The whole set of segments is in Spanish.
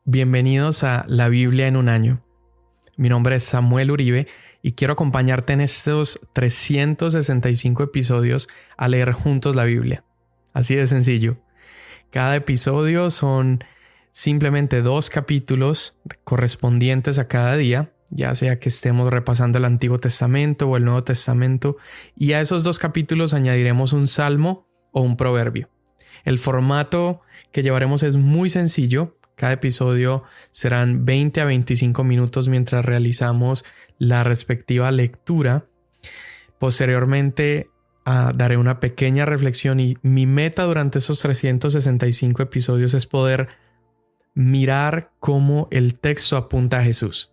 Bienvenidos a La Biblia en un año. Mi nombre es Samuel Uribe y quiero acompañarte en estos 365 episodios a leer juntos la Biblia. Así de sencillo. Cada episodio son simplemente 2 capítulos correspondientes a cada día, ya sea que estemos repasando el Antiguo Testamento o el Nuevo Testamento, y a esos 2 capítulos añadiremos un salmo o un proverbio. El formato que llevaremos es muy sencillo. Cada episodio serán 20 a 25 minutos mientras realizamos la respectiva lectura. Posteriormente daré una pequeña reflexión y mi meta durante esos 365 episodios es poder mirar cómo el texto apunta a Jesús.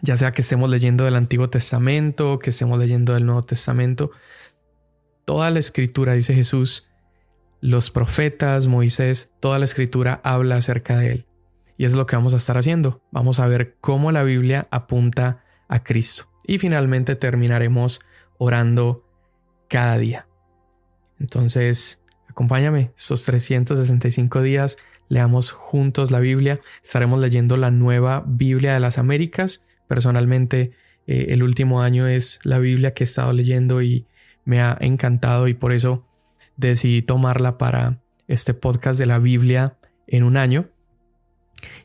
Ya sea que estemos leyendo del Antiguo Testamento, que estemos leyendo del Nuevo Testamento, toda la Escritura, dice Jesús, los profetas, Moisés, toda la Escritura habla acerca de él. Y es lo que vamos a estar haciendo. Vamos a ver cómo la Biblia apunta a Cristo. Y finalmente terminaremos orando cada día. Entonces, acompáñame estos 365 días. Leamos juntos la Biblia. Estaremos leyendo la Nueva Biblia de las Américas. Personalmente, el último año es la Biblia que he estado leyendo y me ha encantado, y por eso decidí tomarla para este podcast de la Biblia en un año.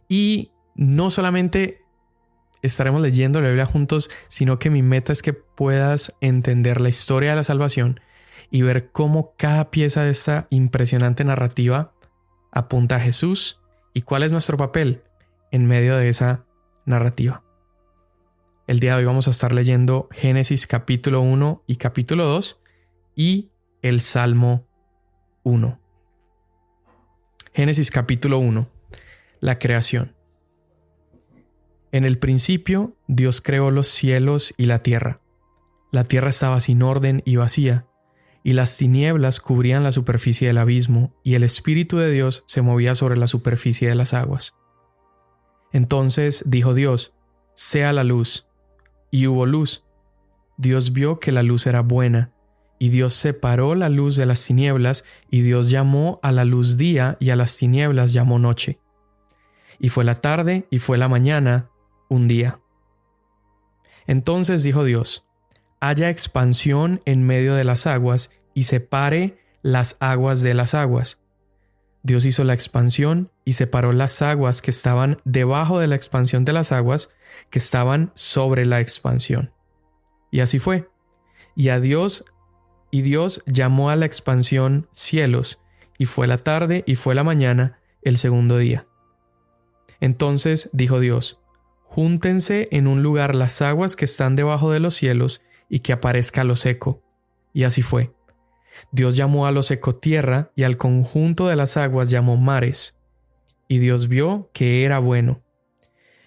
Y no solamente estaremos leyendo la Biblia juntos, sino que mi meta es que puedas entender la historia de la salvación y ver cómo cada pieza de esta impresionante narrativa apunta a Jesús y cuál es nuestro papel en medio de esa narrativa. El día de hoy vamos a estar leyendo Génesis capítulo 1 y capítulo 2 y el Salmo 1. Génesis capítulo 1. La creación. En el principio, Dios creó los cielos y la tierra. La tierra estaba sin orden y vacía, y las tinieblas cubrían la superficie del abismo, y el Espíritu de Dios se movía sobre la superficie de las aguas. Entonces dijo Dios: sea la luz. Y hubo luz. Dios vio que la luz era buena, y Dios separó la luz de las tinieblas, y Dios llamó a la luz día, y a las tinieblas llamó noche. Y fue la tarde y fue la mañana, un día. Entonces dijo Dios: haya expansión en medio de las aguas, y separe las aguas de las aguas. Dios hizo la expansión y separó las aguas que estaban debajo de la expansión de las aguas que estaban sobre la expansión. Y así fue. Y Dios llamó a la expansión cielos, y fue la tarde y fue la mañana, el segundo día. Entonces dijo Dios: júntense en un lugar las aguas que están debajo de los cielos, y que aparezca lo seco. Y así fue. Dios llamó a lo seco tierra, y al conjunto de las aguas llamó mares. Y Dios vio que era bueno.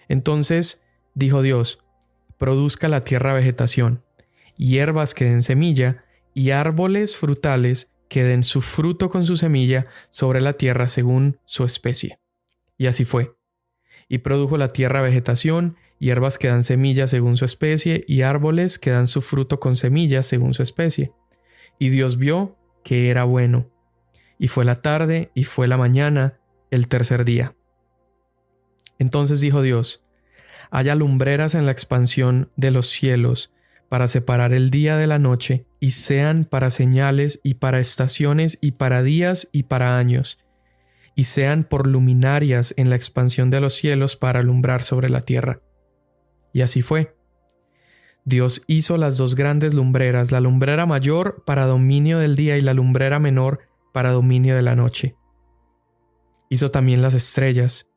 Entonces dijo Dios: produzca la tierra vegetación, hierbas que den semilla, y árboles frutales que den su fruto con su semilla sobre la tierra según su especie. Y así fue. Y produjo la tierra vegetación, hierbas que dan semilla según su especie, y árboles que dan su fruto con semilla según su especie. Y Dios vio que era bueno. Y fue la tarde y fue la mañana, el tercer día. Entonces dijo Dios: haya lumbreras en la expansión de los cielos, para separar el día de la noche, y sean para señales y para estaciones y para días y para años, y sean por luminarias en la expansión de los cielos para alumbrar sobre la tierra. Y así fue. Dios hizo las 2 grandes lumbreras, la lumbrera mayor para dominio del día y la lumbrera menor para dominio de la noche. Hizo también las estrellas.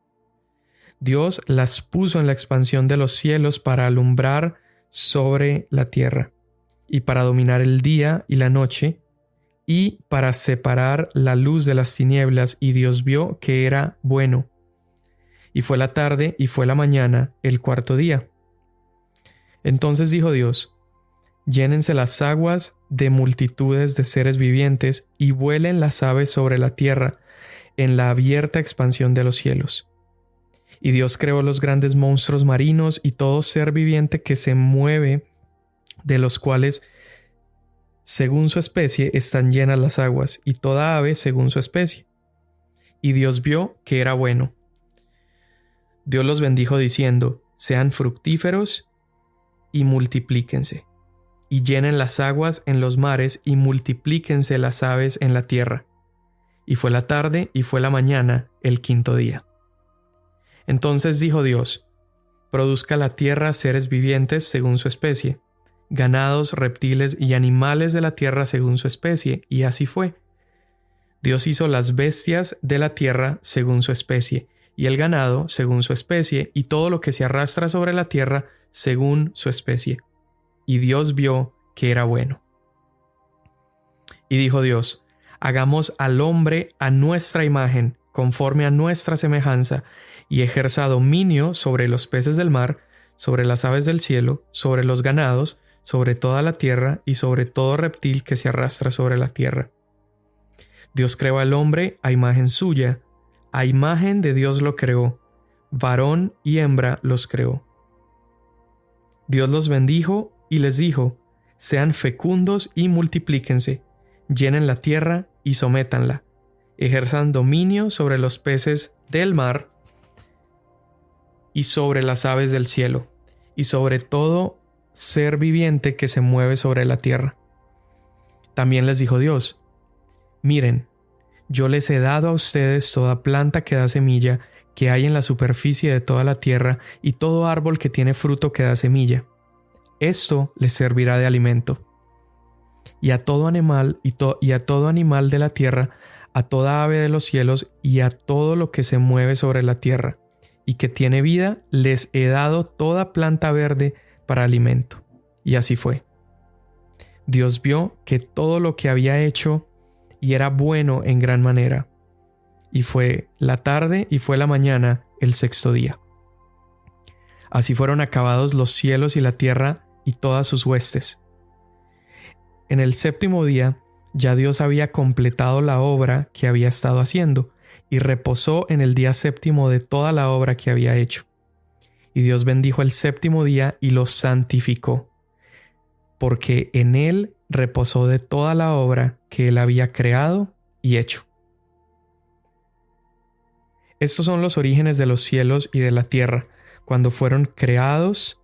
Dios las puso en la expansión de los cielos para alumbrar sobre la tierra, y para dominar el día y la noche, y para separar la luz de las tinieblas, y Dios vio que era bueno. Y fue la tarde y fue la mañana, el cuarto día. Entonces dijo Dios: llénense las aguas de multitudes de seres vivientes, y vuelen las aves sobre la tierra, en la abierta expansión de los cielos. Y Dios creó los grandes monstruos marinos y todo ser viviente que se mueve, de los cuales según su especie están llenas las aguas, y toda ave según su especie. Y Dios vio que era bueno. Dios los bendijo diciendo: sean fructíferos y multiplíquense, y llenen las aguas en los mares, y multiplíquense las aves en la tierra. Y fue la tarde y fue la mañana, el quinto día. Entonces dijo Dios: produzca la tierra seres vivientes según su especie, ganados, reptiles y animales de la tierra según su especie, y así fue. Dios hizo las bestias de la tierra según su especie, y el ganado según su especie, y todo lo que se arrastra sobre la tierra según su especie. Y Dios vio que era bueno. Y dijo Dios: hagamos al hombre a nuestra imagen, conforme a nuestra semejanza, y ejerza dominio sobre los peces del mar, sobre las aves del cielo, sobre los ganados, sobre toda la tierra y sobre todo reptil que se arrastra sobre la tierra. Dios creó al hombre a imagen suya, a imagen de Dios lo creó, varón y hembra los creó. Dios los bendijo y les dijo: sean fecundos y multiplíquense, llenen la tierra y sométanla, ejerzan dominio sobre los peces del mar y sobre las aves del cielo, y sobre todo ser viviente que se mueve sobre la tierra. También les dijo Dios: miren, yo les he dado a ustedes toda planta que da semilla que hay en la superficie de toda la tierra, y todo árbol que tiene fruto que da semilla. Esto les servirá de alimento. Y a todo animal y a todo animal de la tierra, a toda ave de los cielos y a todo lo que se mueve sobre la tierra y que tiene vida, les he dado toda planta verde para alimento. Y así fue. Dios vio que todo lo que había hecho y era bueno en gran manera. Y fue la tarde y fue la mañana, el sexto día. Así fueron acabados los cielos y la tierra y todas sus huestes. En el séptimo día ya Dios había completado la obra que había estado haciendo, y reposó en el día séptimo de toda la obra que había hecho. Y Dios bendijo el séptimo día y lo santificó, porque en él reposó de toda la obra que él había creado y hecho. Estos son los orígenes de los cielos y de la tierra, cuando fueron creados,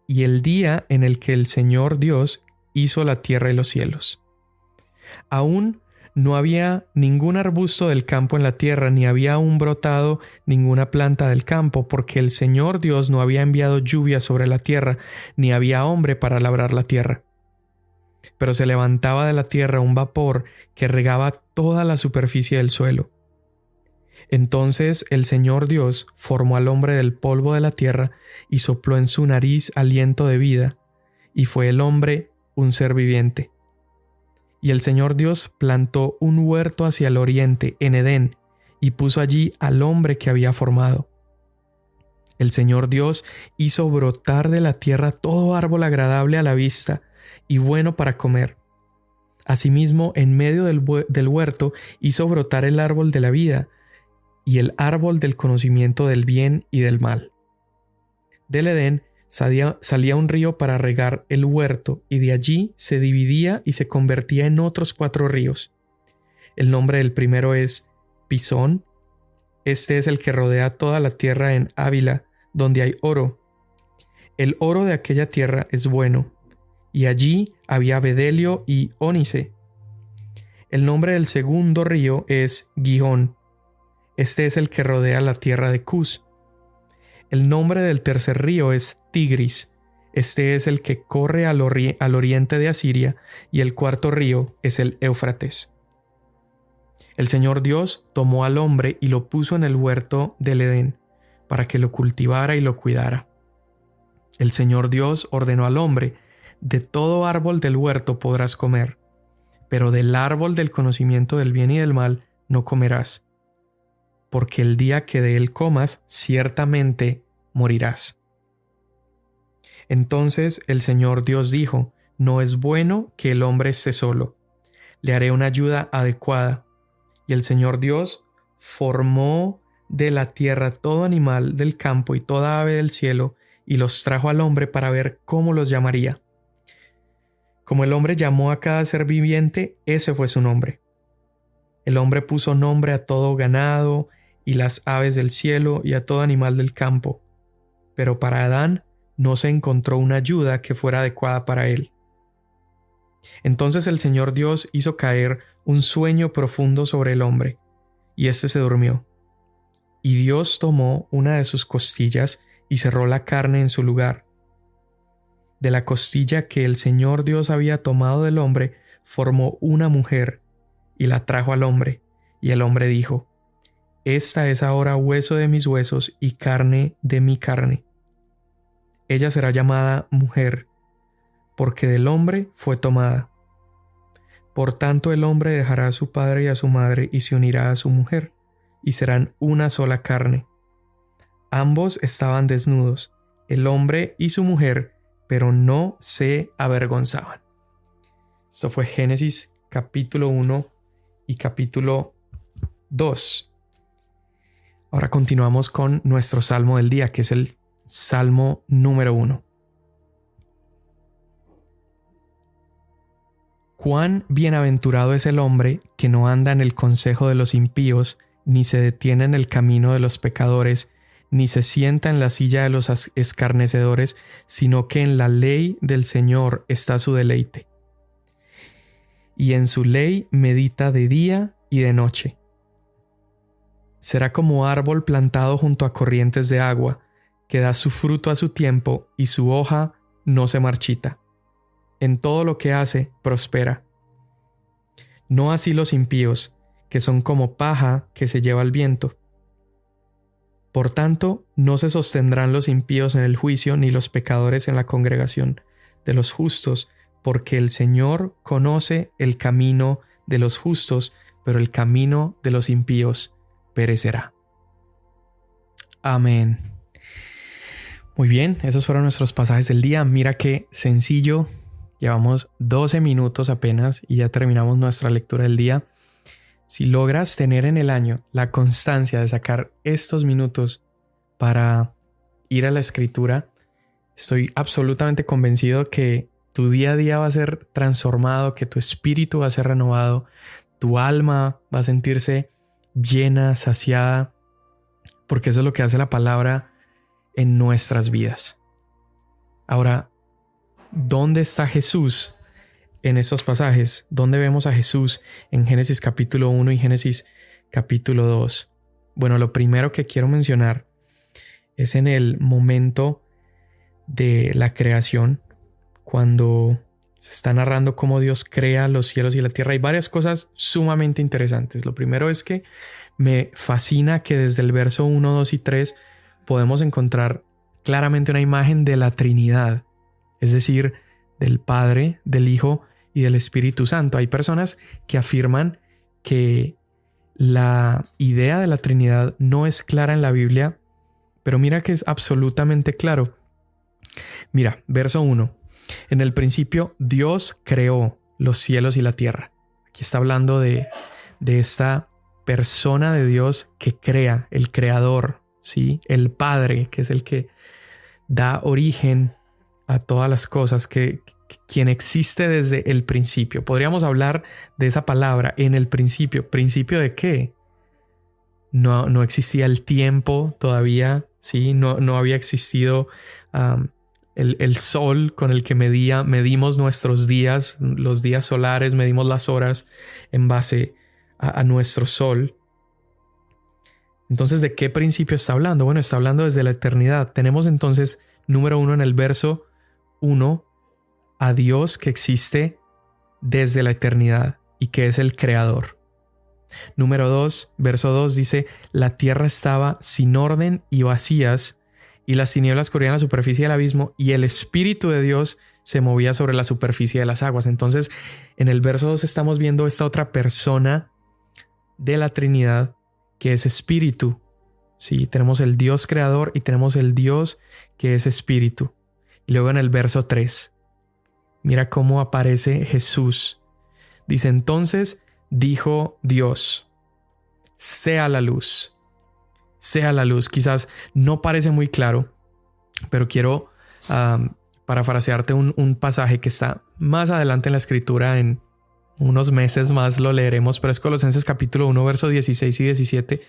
y el día en el que el Señor Dios hizo la tierra y los cielos. Aún no había ningún arbusto del campo en la tierra, ni había aún brotado ninguna planta del campo, porque el Señor Dios no había enviado lluvia sobre la tierra, ni había hombre para labrar la tierra. Pero se levantaba de la tierra un vapor que regaba toda la superficie del suelo. Entonces el Señor Dios formó al hombre del polvo de la tierra y sopló en su nariz aliento de vida, y fue el hombre un ser viviente. Y el Señor Dios plantó un huerto hacia el oriente, en Edén, y puso allí al hombre que había formado. El Señor Dios hizo brotar de la tierra todo árbol agradable a la vista y bueno para comer. Asimismo, en medio del huerto hizo brotar el árbol de la vida y el árbol del conocimiento del bien y del mal. Del Edén salía un río para regar el huerto, y de allí se dividía y se convertía en otros 4 ríos. El nombre del primero es Pisón. Este es el que rodea toda la tierra en Ávila, donde hay oro. El oro de aquella tierra es bueno, y allí había bedelio y ónice. El nombre del segundo río es Gihón. Este es el que rodea la tierra de Cus. El nombre del tercer río es Tigris. Este es el que corre al oriente de Asiria, y el cuarto río es el Éufrates. El Señor Dios tomó al hombre y lo puso en el huerto del Edén, para que lo cultivara y lo cuidara. El Señor Dios ordenó al hombre: de todo árbol del huerto podrás comer, pero del árbol del conocimiento del bien y del mal no comerás, porque el día que de él comas, ciertamente morirás. Entonces el Señor Dios dijo: no es bueno que el hombre esté solo, le haré una ayuda adecuada. Y el Señor Dios formó de la tierra todo animal del campo y toda ave del cielo, y los trajo al hombre para ver cómo los llamaría. Como el hombre llamó a cada ser viviente, ese fue su nombre. El hombre puso nombre a todo ganado y las aves del cielo y a todo animal del campo. Pero para Adán no se encontró una ayuda que fuera adecuada para él. Entonces el Señor Dios hizo caer un sueño profundo sobre el hombre, y éste se durmió. Y Dios tomó una de sus costillas y cerró la carne en su lugar. De la costilla que el Señor Dios había tomado del hombre, formó una mujer y la trajo al hombre. Y el hombre dijo: Esta es ahora hueso de mis huesos y carne de mi carne. Ella será llamada mujer, porque del hombre fue tomada. Por tanto el hombre dejará a su padre y a su madre y se unirá a su mujer, y serán una sola carne. Ambos estaban desnudos, el hombre y su mujer, pero no se avergonzaban. Esto fue Génesis capítulo 1 y capítulo 2. Ahora continuamos con nuestro salmo del día, que es el salmo número 1. Cuán bienaventurado es el hombre que no anda en el consejo de los impíos, ni se detiene en el camino de los pecadores, ni se sienta en la silla de los escarnecedores, sino que en la ley del Señor está su deleite. Y en su ley medita de día y de noche. Será como árbol plantado junto a corrientes de agua, que da su fruto a su tiempo y su hoja no se marchita. En todo lo que hace, prospera. No así los impíos, que son como paja que se lleva el viento. Por tanto, no se sostendrán los impíos en el juicio, ni los pecadores en la congregación de los justos, porque el Señor conoce el camino de los justos, pero el camino de los impíos perecerá. Amén. Muy bien, esos fueron nuestros pasajes del día. Mira qué sencillo. Llevamos 12 minutos apenas y ya terminamos nuestra lectura del día. Si logras tener en el año la constancia de sacar estos minutos para ir a la escritura, estoy absolutamente convencido que tu día a día va a ser transformado, que tu espíritu va a ser renovado, tu alma va a sentirse llena, saciada, porque eso es lo que hace la palabra en nuestras vidas. Ahora, ¿dónde está Jesús en estos pasajes? ¿Dónde vemos a Jesús en Génesis capítulo 1 y Génesis capítulo 2? Bueno, lo primero que quiero mencionar es en el momento de la creación, cuando se está narrando cómo Dios crea los cielos y la tierra. Hay varias cosas sumamente interesantes. Lo primero es que me fascina que desde el verso 1, 2 y 3 podemos encontrar claramente una imagen de la Trinidad, es decir, del Padre, del Hijo y del Espíritu Santo. Hay personas que afirman que la idea de la Trinidad no es clara en la Biblia, pero mira que es absolutamente claro. Mira, verso 1. En el principio Dios creó los cielos y la tierra. Aquí está hablando de esta persona de Dios que crea, el creador, ¿sí? El Padre, que es el que da origen a todas las cosas, quien existe desde el principio. Podríamos hablar de esa palabra, en el principio. ¿Principio de qué? No existía el tiempo todavía, ¿sí? No había existido el sol con el que medimos nuestros días, los días solares, medimos las horas en base a nuestro sol. Entonces, ¿de qué principio está hablando? Bueno, está hablando desde la eternidad. Tenemos entonces, número 1 en el verso 1, a Dios que existe desde la eternidad y que es el creador. Número 2, verso 2 dice: la tierra estaba sin orden y vacías, y las tinieblas cubrían la superficie del abismo, y el Espíritu de Dios se movía sobre la superficie de las aguas. Entonces, en el verso 2 estamos viendo esta otra persona de la Trinidad, que es Espíritu. Sí, tenemos el Dios creador y tenemos el Dios que es Espíritu. Y luego en el verso 3, mira cómo aparece Jesús. Dice: entonces dijo Dios, sea la luz. Sea la luz. Quizás no parece muy claro, pero quiero parafrasearte un pasaje que está más adelante en la escritura. En unos meses más lo leeremos, pero es Colosenses capítulo 1, verso 16 y 17,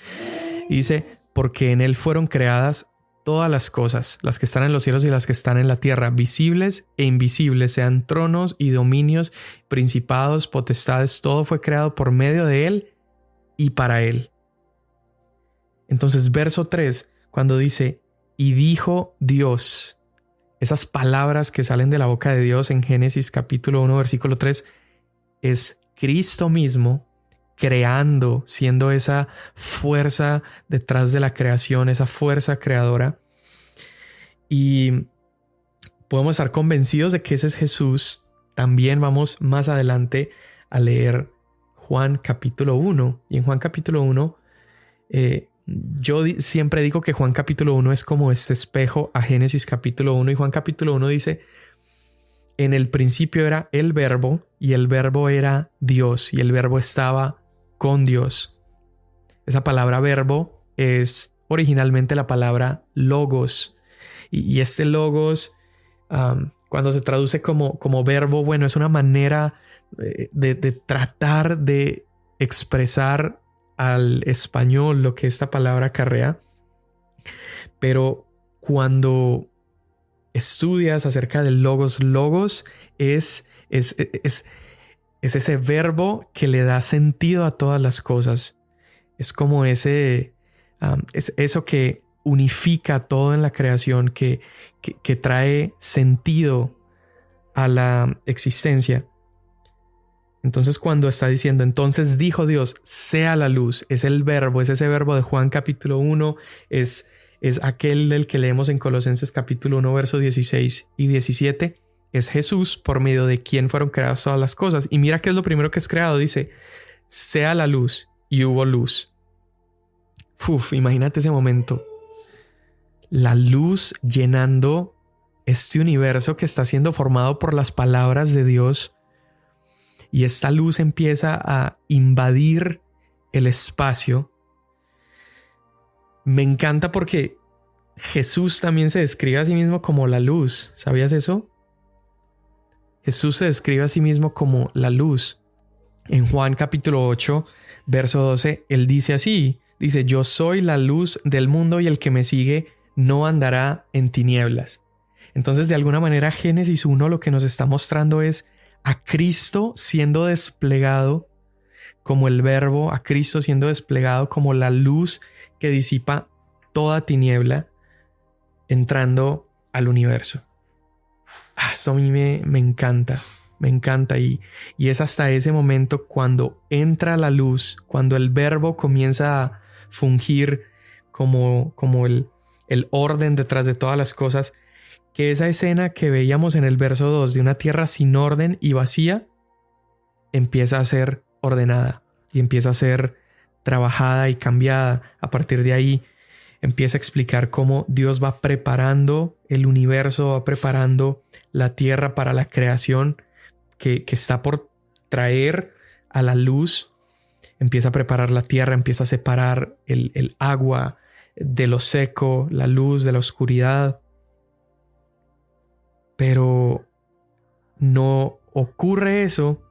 Y dice, porque en él fueron creadas todas las cosas, las que están en los cielos y las que están en la tierra, visibles e invisibles, sean tronos y dominios, principados, potestades, todo fue creado por medio de él y para él. Entonces, verso 3, cuando dice, y dijo Dios, esas palabras que salen de la boca de Dios en Génesis capítulo 1, versículo 3, es Cristo mismo creando, siendo esa fuerza detrás de la creación, esa fuerza creadora. Y podemos estar convencidos de que ese es Jesús. También vamos más adelante a leer Juan capítulo 1. Y en Juan capítulo 1, yo siempre digo que Juan capítulo 1 es como este espejo a Génesis capítulo 1. Y Juan capítulo 1 dice, en el principio era el verbo, y el verbo era Dios, y el verbo estaba con Dios. Esa palabra verbo es originalmente la palabra logos. Y este logos, cuando se traduce como verbo, bueno, es una manera de tratar de expresar al español lo que esta palabra acarrea. Pero cuando estudias acerca del logos es ese verbo que le da sentido a todas las cosas. Es como es eso que unifica todo en la creación, que trae sentido a la existencia. Entonces, cuando está diciendo, entonces dijo Dios, sea la luz, es el verbo, es ese verbo de Juan capítulo 1, es aquel del que leemos en Colosenses capítulo 1, versos 16 y 17. Es Jesús, por medio de quien fueron creadas todas las cosas. Y mira qué es lo primero que es creado. Dice, sea la luz, y hubo luz. Imagínate ese momento. La luz llenando este universo que está siendo formado por las palabras de Dios. Y esta luz empieza a invadir el espacio. Me encanta porque Jesús también se describe a sí mismo como la luz. ¿Sabías eso? Jesús se describe a sí mismo como la luz. En Juan capítulo 8, verso 12, él dice así. Dice, yo soy la luz del mundo y el que me sigue no andará en tinieblas. Entonces, de alguna manera, Génesis 1 lo que nos está mostrando es a Cristo siendo desplegado como el verbo, a Cristo siendo desplegado como la luz que disipa toda tiniebla, entrando al universo. Esto a mí me encanta, me encanta. Y es hasta ese momento cuando entra la luz, cuando el verbo comienza a fungir como el orden detrás de todas las cosas, que esa escena que veíamos en el verso 2 de una tierra sin orden y vacía empieza a ser ordenada y empieza a ser trabajada y cambiada. A partir de ahí empieza a explicar cómo Dios va preparando el universo, va preparando la tierra para la creación que está por traer a la luz. Empieza a preparar la tierra, empieza a separar el agua de lo seco, la luz de la oscuridad. Pero no ocurre eso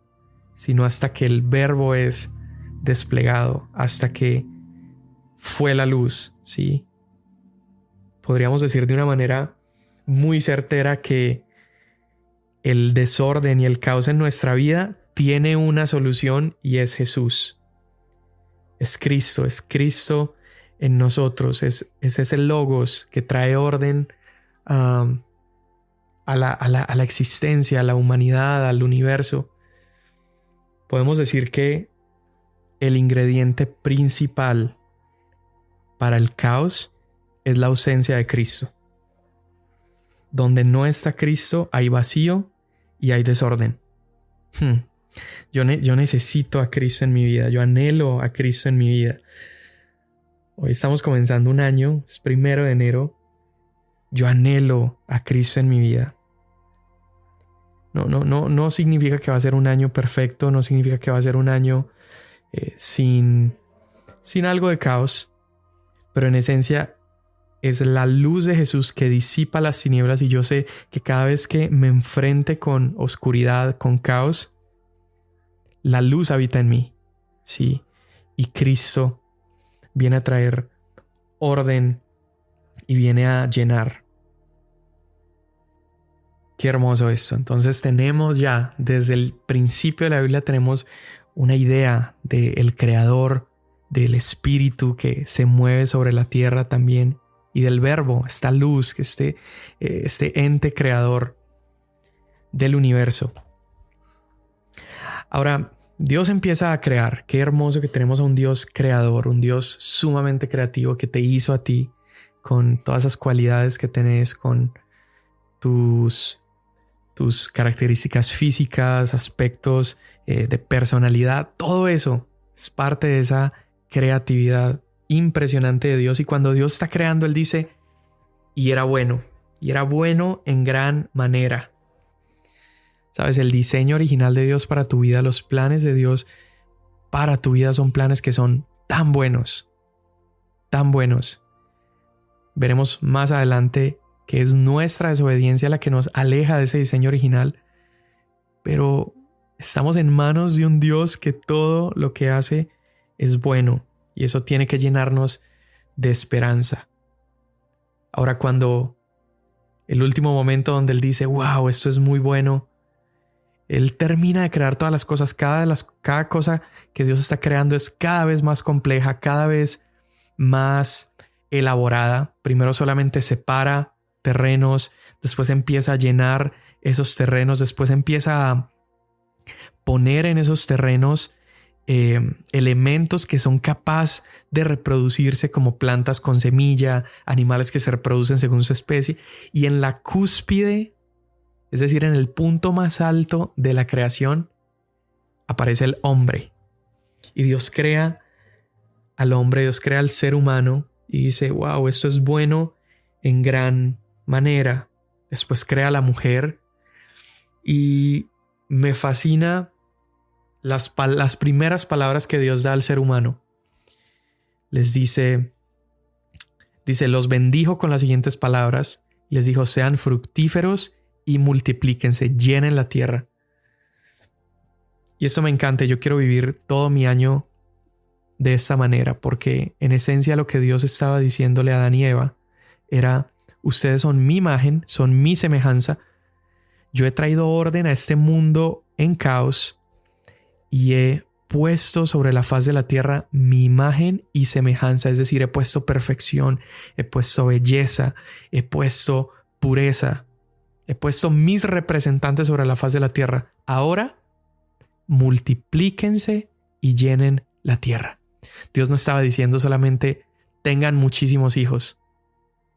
sino hasta que el verbo es desplegado, hasta que fue la luz, ¿sí? Podríamos decir de una manera muy certera que el desorden y el caos en nuestra vida tiene una solución y es Jesús. Es Cristo en nosotros, es ese logos que trae orden a la existencia, a la humanidad, al universo. Podemos decir que el ingrediente principal para el caos es la ausencia de Cristo. Donde no está Cristo hay vacío y hay desorden. Yo necesito a Cristo en mi vida, yo anhelo a Cristo en mi vida. Hoy estamos comenzando un año, es 1 de enero. Yo anhelo a Cristo en mi vida. No significa que va a ser un año perfecto, no significa que va a ser un año sin algo de caos, pero en esencia es la luz de Jesús que disipa las tinieblas, y yo sé que cada vez que me enfrente con oscuridad, con caos, la luz habita en mí, ¿sí? Y Cristo viene a traer orden y viene a llenar. Qué hermoso esto. Entonces tenemos ya, desde el principio de la Biblia, tenemos una idea del Creador, del Espíritu que se mueve sobre la tierra también, y del Verbo, esta luz, que este ente creador del universo. Ahora, Dios empieza a crear. Qué hermoso que tenemos a un Dios creador, un Dios sumamente creativo que te hizo a ti con todas esas cualidades que tenés, con tus características físicas, aspectos de personalidad. Todo eso es parte de esa creatividad impresionante de Dios. Y cuando Dios está creando, Él dice, y era bueno en gran manera. Sabes, el diseño original de Dios para tu vida, los planes de Dios para tu vida son planes que son tan buenos, tan buenos. Veremos más adelante que es nuestra desobediencia la que nos aleja de ese diseño original, pero estamos en manos de un Dios que todo lo que hace es bueno, y eso tiene que llenarnos de esperanza. Ahora, cuando el último momento donde Él dice, wow, esto es muy bueno, Él termina de crear todas las cosas. Cada cosa que Dios está creando es cada vez más compleja, cada vez más elaborada. Primero solamente separa terrenos, después empieza a llenar esos terrenos, después empieza a poner en esos terrenos elementos que son capaces de reproducirse, como plantas con semilla, animales que se reproducen según su especie, y en la cúspide, es decir, en el punto más alto de la creación, aparece el hombre. Y Dios crea al hombre, Dios crea al ser humano y dice, wow, esto es bueno en gran manera. Después crea a la mujer y me fascina las primeras palabras que Dios da al ser humano. Les dice, los bendijo con las siguientes palabras. Les dijo, sean fructíferos y multiplíquense, llenen la tierra. Y esto me encanta. Yo quiero vivir todo mi año de esta manera, porque en esencia lo que Dios estaba diciéndole a Adán y Eva era, ustedes son mi imagen, son mi semejanza. Yo he traído orden a este mundo en caos y he puesto sobre la faz de la tierra mi imagen y semejanza, es decir, he puesto perfección, he puesto belleza, he puesto pureza, he puesto mis representantes sobre la faz de la tierra. Ahora multiplíquense y llenen la tierra. Dios no estaba diciendo solamente tengan muchísimos hijos.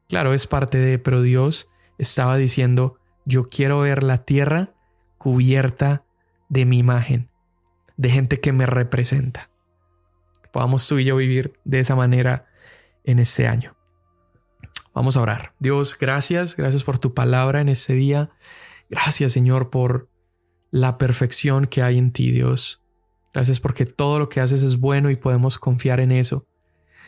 Claro, es parte de, pero Dios estaba diciendo, yo quiero ver la tierra cubierta de mi imagen, de gente que me representa. Podamos tú y yo vivir de esa manera en este año. Vamos a orar. Dios, gracias por tu palabra en este día. Gracias, Señor, por la perfección que hay en ti, Dios. Gracias porque todo lo que haces es bueno y podemos confiar en eso.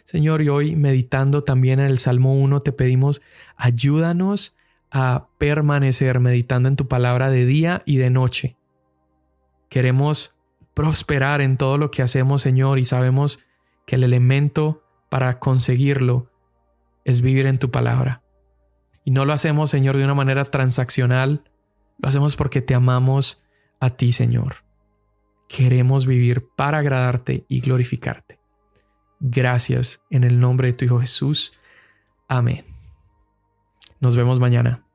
Señor, y hoy meditando también en el Salmo 1, te pedimos, ayúdanos a permanecer meditando en tu palabra de día y de noche. Queremos prosperar en todo lo que hacemos, Señor, y sabemos que el elemento para conseguirlo es vivir en tu palabra. Y no lo hacemos, Señor, de una manera transaccional, lo hacemos porque te amamos a ti, Señor. Queremos vivir para agradarte y glorificarte. Gracias en el nombre de tu Hijo Jesús. Amén. Nos vemos mañana.